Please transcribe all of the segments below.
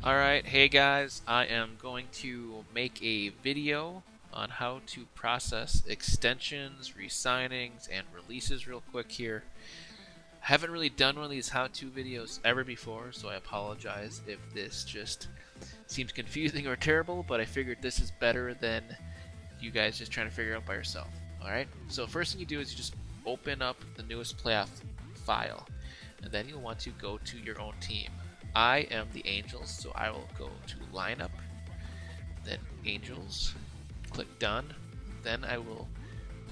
Alright, hey guys, I am going to make a video on how to process extensions, resignings, and releases real quick here. I haven't really done one of these how-to videos ever before, so I apologize if this just seems confusing or terrible, but I figured this is better than you guys just trying to figure it out by yourself. Alright, so first thing you do is you just open up the newest playoff file, and then you'll want to go to your own team. I am the Angels, so I will go to lineup, then Angels, click done, then I will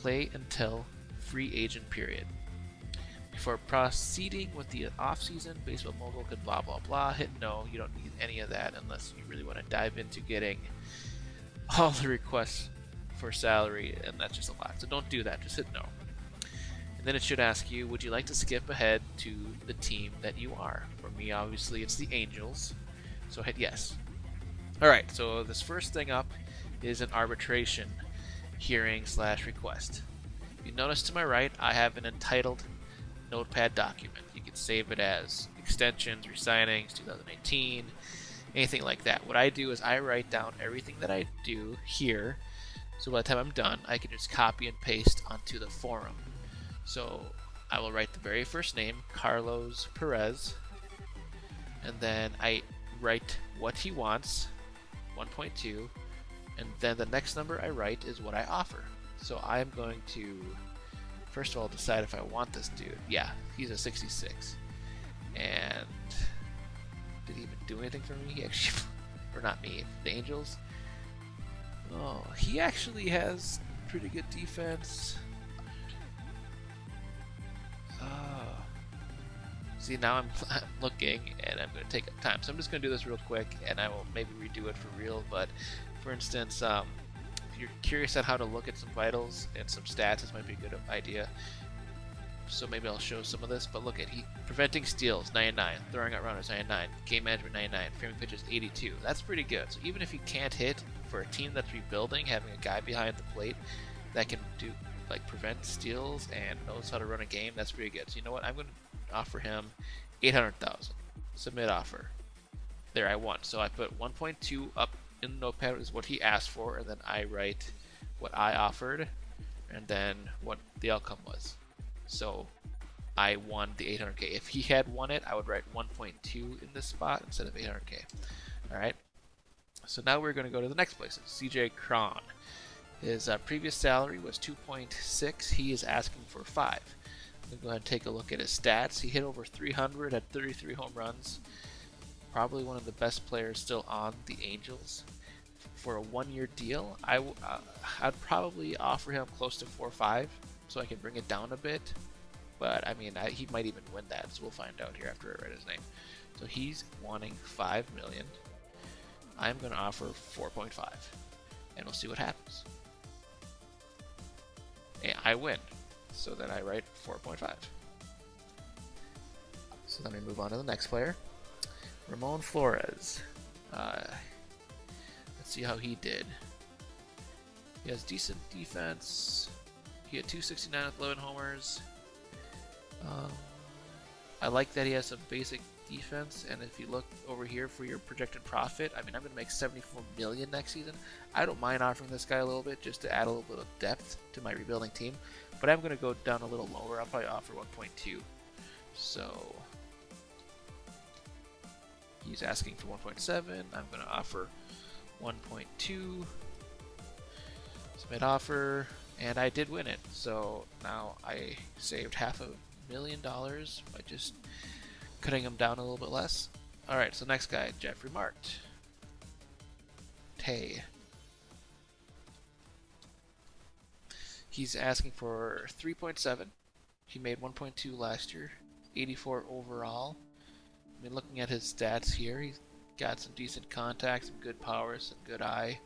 play until free agent period. Before proceeding with the off-season, Baseball Mogul could blah blah blah, hit no. You don't need any of that unless you really want to dive into getting all the requests for salary, and that's just a lot. So don't do that, just hit no. Then it should ask you, would you like to skip ahead to the team that you are? For me, obviously, it's the Angels, so hit yes. Alright, so this first thing up is an arbitration hearing/request. You notice to my right, I have an entitled notepad document. You can save it as extensions, resignings, 2018, anything like that. What I do is I write down everything that I do here, so by the time I'm done, I can just copy and paste onto the forum. So I will write the very first name, Carlos Perez, and then I write what he wants, 1.2, and then the next number I write is what I offer. So I'm going to, first of all, decide if I want this dude. Yeah, he's a 66. And did he even do anything for me? He actually, or not me, the Angels. Oh, he actually has pretty good defense. See, now I'm looking, and I'm going to take up time. So I'm just going to do this real quick, and I will maybe redo it for real. But for instance, if you're curious on how to look at some vitals and some stats, this might be a good idea. So maybe I'll show some of this. But look at preventing steals 99, throwing out runners 99, game management 99, framing pitches 82. That's pretty good. So even if you can't hit, for a team that's rebuilding, having a guy behind the plate that can do like prevent steals and knows how to run a game, that's pretty good. So you know what? I'm going to offer him 800,000. Submit offer. There, I won. So I put 1.2 up in the notepad is what he asked for, and then I write what I offered, and then what the outcome was. So I won the 800k. If he had won it, I would write 1.2 in this spot instead of 800k. All right. So now we're going to go to the next place. CJ Cron. His previous salary was 2.6. He is asking for 5. We'll go ahead and take a look at his stats. He hit over 300, had 33 home runs. Probably one of the best players still on the Angels. For a one-year deal, I'd probably offer him close to 4 or 5, so I can bring it down a bit. But I mean, he might even win that, so we'll find out here after I write his name. So he's wanting 5 million. I'm going to offer 4.5, and we'll see what happens. And I win. So then I write 4.5. So then we move on to the next player, Ramon Flores. Let's see how he did. He has decent defense. He had 269 with 11 homers. I like that he has some basic defense, and if you look over here for your projected profit, I mean, I'm going to make 74 million next season. I don't mind offering this guy a little bit just to add a little bit of depth to my rebuilding team, but I'm going to go down a little lower. I'll probably offer 1.2. So he's asking for 1.7. I'm going to offer 1.2. Submit offer, and I did win it. So now I saved $500,000 by just cutting him down a little bit less. Alright, so next guy, Jeffrey Mart. Tay. He's asking for 3.7. He made 1.2 last year, 84 overall. I mean, looking at his stats here, he's got some decent contact, some good power, some good eye.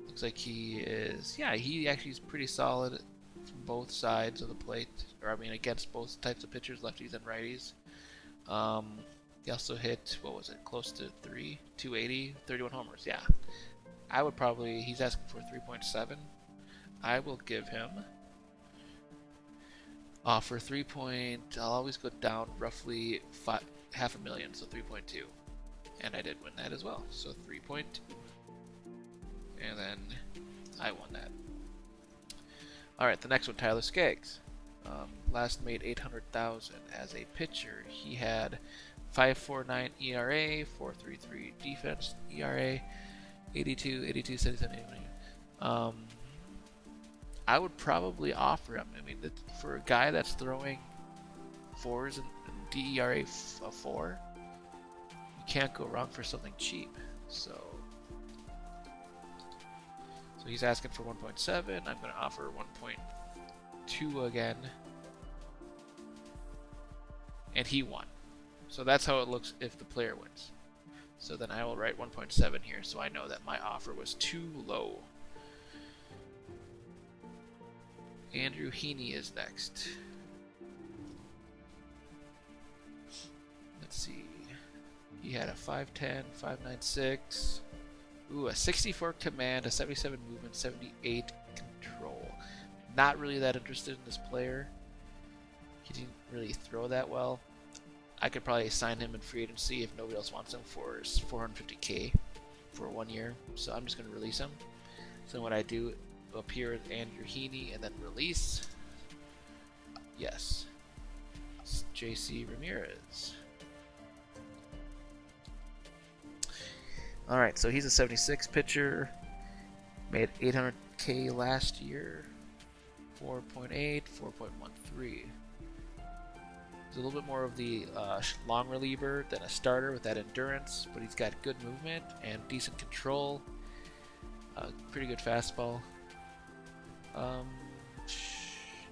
Looks like he is, yeah, he actually is pretty solid from both sides of the plate, or I mean against both types of pitchers, lefties and righties. He also hit, what was it, close to 280, 31 homers. Yeah, I would probably, he's asking for 3.7. I will give him, for 3 I'll always go down roughly $500,000, so 3.2. And I did win that as well. So 3.2. And then I won that. Alright, the next one, Tyler Skaggs. Last made 800,000 as a pitcher. He had 5.49 ERA, 4.33 defense ERA, 82, 77, 81. I would probably offer him. I mean, for a guy that's throwing fours and DERA of 4, you can't go wrong for something cheap. So he's asking for 1.7. I'm going to offer 1.2 again. And he won. So that's how it looks if the player wins. So then I will write 1.7 here, so I know that my offer was too low. Andrew Heaney is next. Let's see. He had a 5'10", 5'96". Ooh, a 64 command, a 77 movement, 78 control. Not really that interested in this player. He didn't really throw that well. I could probably sign him in free agency if nobody else wants him for 450K for 1 year. So I'm just going to release him. So what I do up here is Andrew Heaney and then release. Yes. It's JC Ramirez. Alright, so he's a 76 pitcher. Made 800K last year. 4.8, 4.13. He's a little bit more of the long reliever than a starter with that endurance, but he's got good movement and decent control. Pretty good fastball.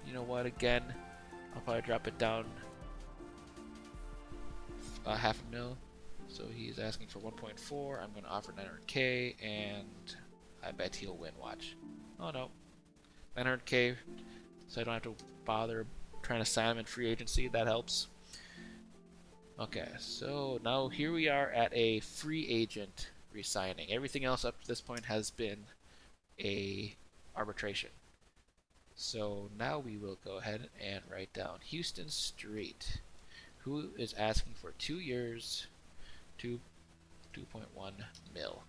You know what? Again, I'll probably drop it down half a mil. So he's asking for 1.4. I'm going to offer 900K, and I bet he'll win. Watch. Oh no, 900K. So I don't have to bother trying to sign him in free agency. That helps. Okay, so now here we are at a free agent re-signing. Everything else up to this point has been a arbitration. So now we will go ahead and write down Houston Street, who is asking for 2 years, 2.1 mil.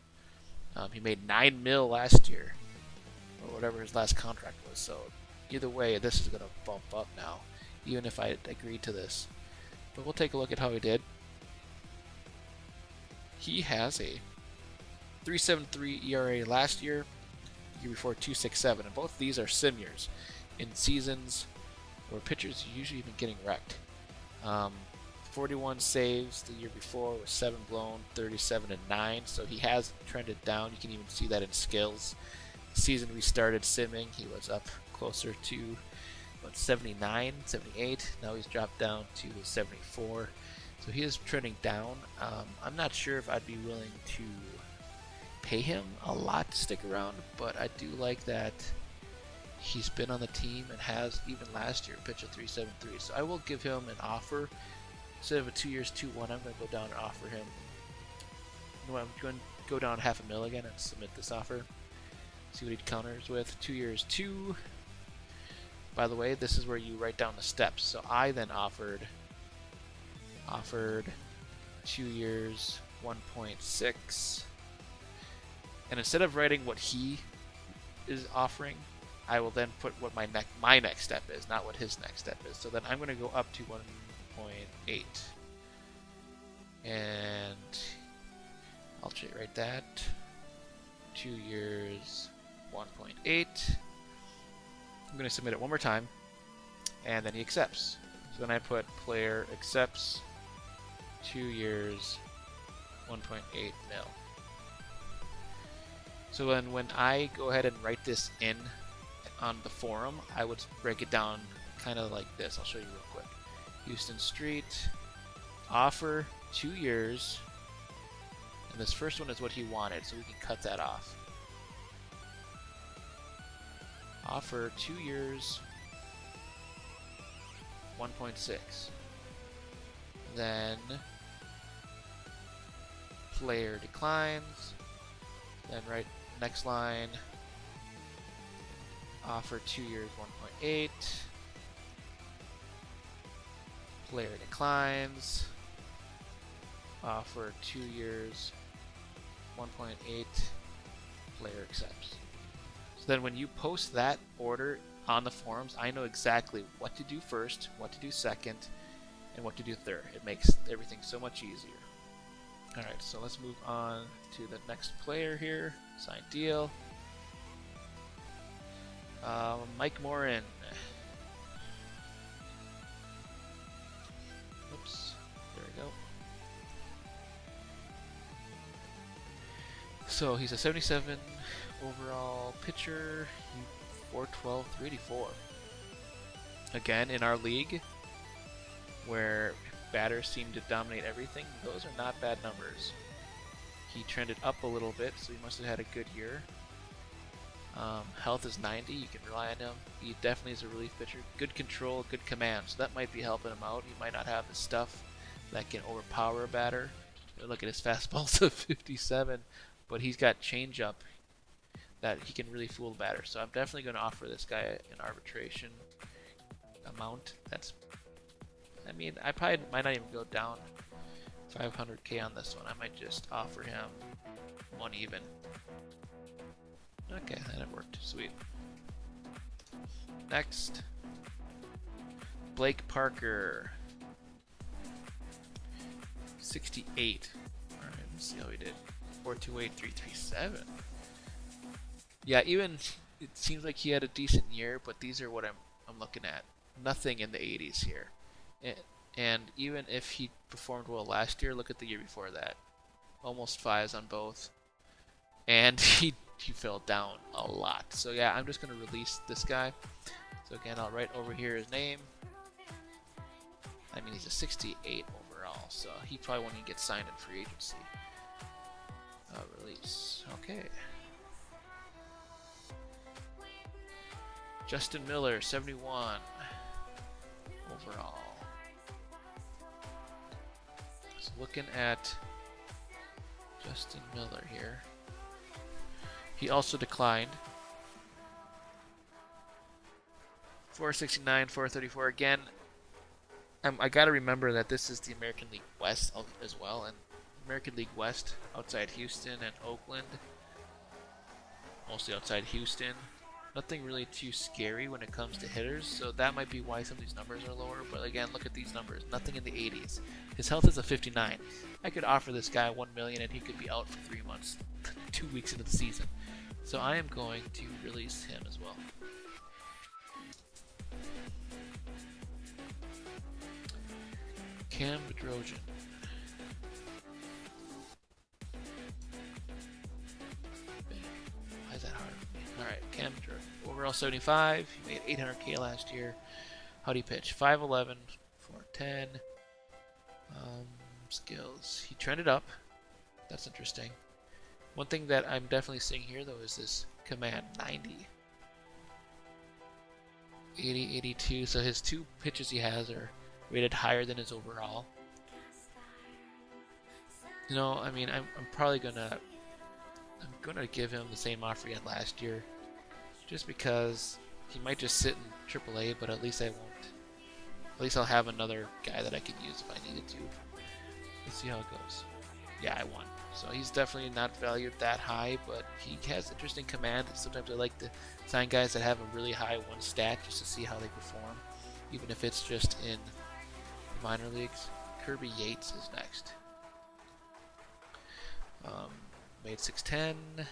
He made 9 mil last year, or whatever his last contract was. So either way, this is going to bump up now, even if I agreed to this. But we'll take a look at how he did. He has a 3.73 ERA last year, the year before 2.67, and both of these are sim years in seasons where pitchers usually been getting wrecked. 41 saves the year before with 7 blown, 37 and 9, so he has trended down. You can even see that in skills. The season we started simming, he was up closer to 79, 78. Now he's dropped down to 74. So he is trending down. I'm not sure if I'd be willing to pay him a lot to stick around, but I do like that he's been on the team and has, even last year, pitched a 3.73. So I will give him an offer. Instead of a 2 years, 2.1, I'm going to go down and offer him. You know what, I'm going to go down half a mil again and submit this offer. See what he counters with. 2 years, 2. By the way, this is where you write down the steps. So I then offered 2 years, 1.6. And instead of writing what he is offering, I will then put what my next step is, not what his next step is. So then I'm going to go up to 1.8. And I'll write that. 2 years, 1.8. I'm going to submit it one more time, and then he accepts. So then I put player accepts, 2 years, 1.8 mil. So then when I go ahead and write this in on the forum, I would break it down kind of like this. I'll show you real quick. Houston Street, offer 2 years, and this first one is what he wanted, so we can cut that off. Offer 2 years, 1.6. Then player declines. Then right next line, offer 2 years, 1.8. Player declines. for 2 years, 1.8 player accepts. So then when you post that order on the forums, I know exactly what to do first, what to do second, and what to do third. It makes everything so much easier. Alright, so let's move on to the next player here. Sign deal. Mike Morin. Oops, there we go. So he's a 77 overall pitcher, 412, 384. Again, in our league, where batters seem to dominate everything, those are not bad numbers. He trended up a little bit, so he must have had a good year. Health is 90, you can rely on him. He definitely is a relief pitcher. Good control, good command, so that might be helping him out. He might not have the stuff that can overpower a batter. Look at his fastball's a 57, but he's got changeup that he can really fool the batter. So I'm definitely going to offer this guy an arbitration amount. I mean, I probably might not even go down 500k on this one. I might just offer him one even. Okay, that worked. Sweet. Next, Blake Parker, 68. All right, let's see how he did. 428, 337. Yeah, even it seems like he had a decent year, but these are what I'm looking at. Nothing in the 80s here. And even if he performed well last year, look at the year before that. Almost 5s on both. And he fell down a lot. So yeah, I'm just going to release this guy. So again, I'll write over here his name. I mean, he's a 68 overall, so he probably won't even get signed in free agency. Release. Okay. Justin Miller, 71 overall. So looking at Justin Miller here. He also declined. 469, 434 again. I gotta remember that this is the American League West as well, and American League West outside Houston and Oakland, mostly outside Houston. Nothing really too scary when it comes to hitters, so that might be why some of these numbers are lower. But again, look at these numbers. Nothing in the 80s. His health is a 59. I could offer this guy $1 million and he could be out for 3 months, 2 weeks into the season. So I am going to release him as well. Cam Bedrosian. Why is that hard? Alright, Cam Bedrosian. Overall 75. He made 800k last year. How'd he pitch? 5'11", 4'10". Skills. He trended up. That's interesting. One thing that I'm definitely seeing here, though, is this command 90. 80, 82. So his 2 pitches he has are rated higher than his overall. You know, I mean, I'm probably gonna give him the same offer he had last year, just because he might just sit in AAA, but at least I won't. At least I'll have another guy that I can use if I needed to. Let's see how it goes. Yeah, I won. So he's definitely not valued that high, but he has interesting command. Sometimes I like to sign guys that have a really high 1 stat just to see how they perform, even if it's just in minor leagues. Kirby Yates is next. Made 610,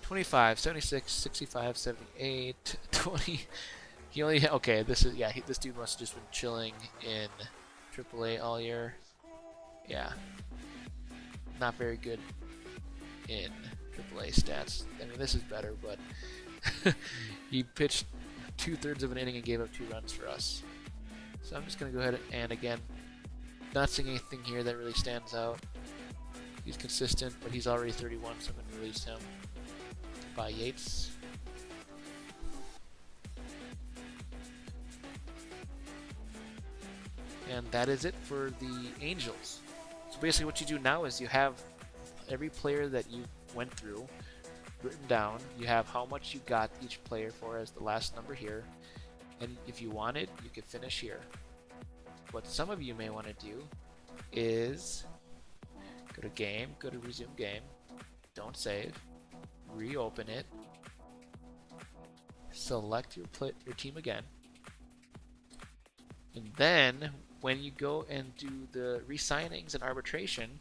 25, 76, 65, 78, 20. He only okay. This is this dude must have just been chilling in AAA all year. Yeah, not very good in AAA stats. I mean, this is better, but he pitched 2/3 of an inning and gave up 2 runs for us. So I'm just gonna go ahead and again, not seeing anything here that really stands out. He's consistent, but he's already 31, so I'm going to release him. By Yates. And that is it for the Angels. So basically what you do now is you have every player that you went through written down. You have how much you got each player for as the last number here. And if you wanted, you could finish here. What some of you may want to do is go to game, go to resume game, don't save, reopen it, select your team again, and then when you go and do the re-signings and arbitration,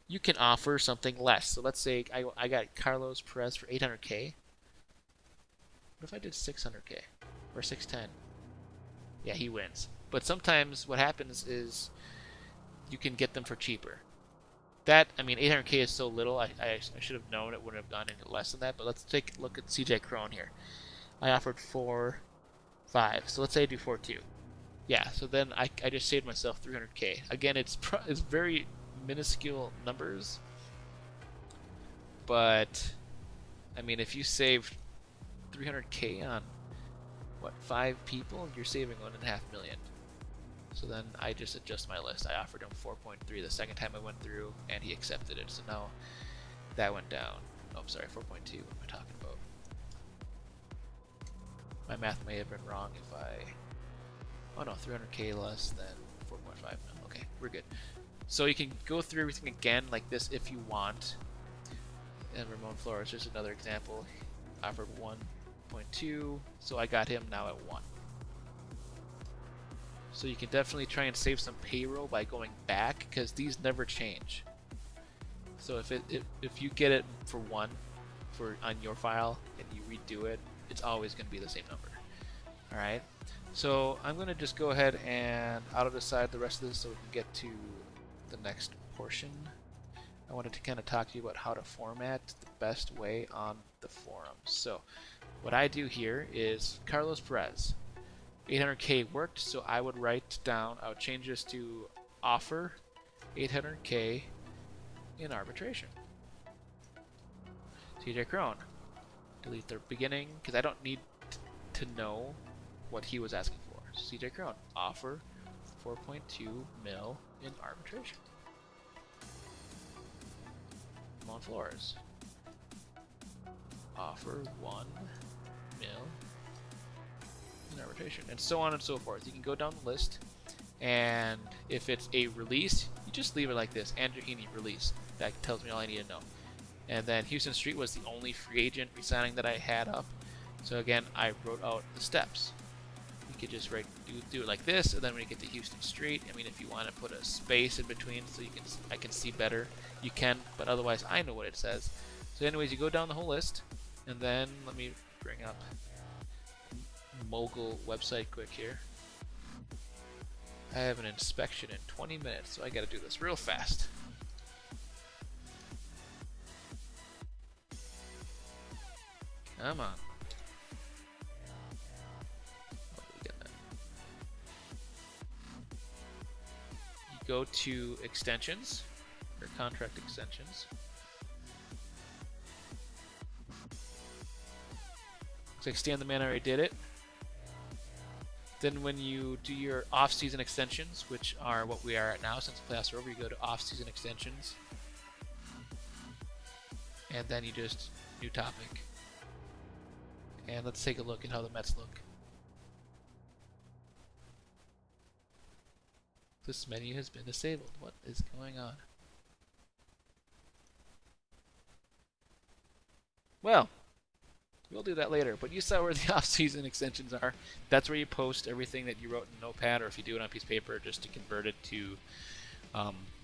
you can offer something less. So let's say I got Carlos Perez for 800k. What if I did 600k or 610? Yeah, he wins. But sometimes what happens is you can get them for cheaper. That, I mean, 800k is so little. I should have known it wouldn't have gone any less than that. But let's take a look at CJ Cron here. I offered 4.5. So let's say I do 4.2. Yeah, so then I just saved myself 300k. Again, it's very minuscule numbers. But, I mean, if you saved 300k on, what, 5 people, you're saving 1.5 million. So then I just adjust my list. I offered him 4.3 the second time I went through, and he accepted it. So now that went down. Oh, I'm sorry, 4.2. What am I talking about? My math may have been wrong if I... Oh no, 300k less than 4.5 mil. Okay, we're good. So you can go through everything again like this if you want. And Ramon Flores, just another example. Offered 1.2, so I got him now at 1. So you can definitely try and save some payroll by going back, because these never change. So if you get it for 1 on your file and you redo it, it's always going to be the same number. All right. So I'm going to just go ahead and auto decide the rest of this so we can get to the next portion. I wanted to kind of talk to you about how to format the best way on the forums. So what I do here is Carlos Perez. 800k worked, so I would write down, I would change this to offer 800k in arbitration. CJ Cron. Delete the beginning, because I don't need to know what he was asking for. CJ Cron. Offer 4.2 mil in arbitration. Ramon Flores. Offer 1 mil in arbitration, and so on and so forth. You can go down the list, and if it's a release, you just leave it like this. Andrew Heaney release. That tells me all I need to know. And then Houston Street was the only free agent resigning that I had up. So again, I wrote out the steps. You could just do it like this, and then when you get to Houston Street, I mean, if you want to put a space in between so I can see better, you can. But otherwise, I know what it says. So anyways, you go down the whole list, and then let me bring up Mogul website quick here. I have an inspection in 20 minutes, so I got to do this real fast. Come on. You go to extensions, or contract extensions. Looks like Stan the Man already did it. Then when you do your off-season extensions, which are what we are at now since the playoffs are over, you go to off-season extensions. And then you just, new topic. And let's take a look at how the Mets look. This menu has been disabled. What is going on? Well, we'll do that later, but you saw where the off-season extensions are. That's where you post everything that you wrote in Notepad, or if you do it on a piece of paper, just to convert it to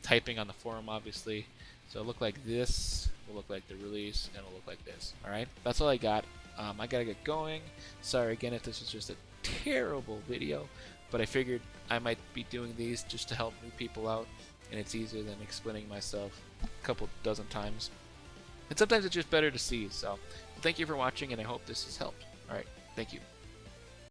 typing on the forum, obviously. So it'll look like this, will look like the release, and it'll look like this. Alright, that's all I got. I gotta get going. Sorry again if this was just a terrible video, but I figured I might be doing these just to help new people out, and it's easier than explaining myself a couple dozen times. And sometimes it's just better to see. So thank you for watching, and I hope this has helped. Alright, thank you.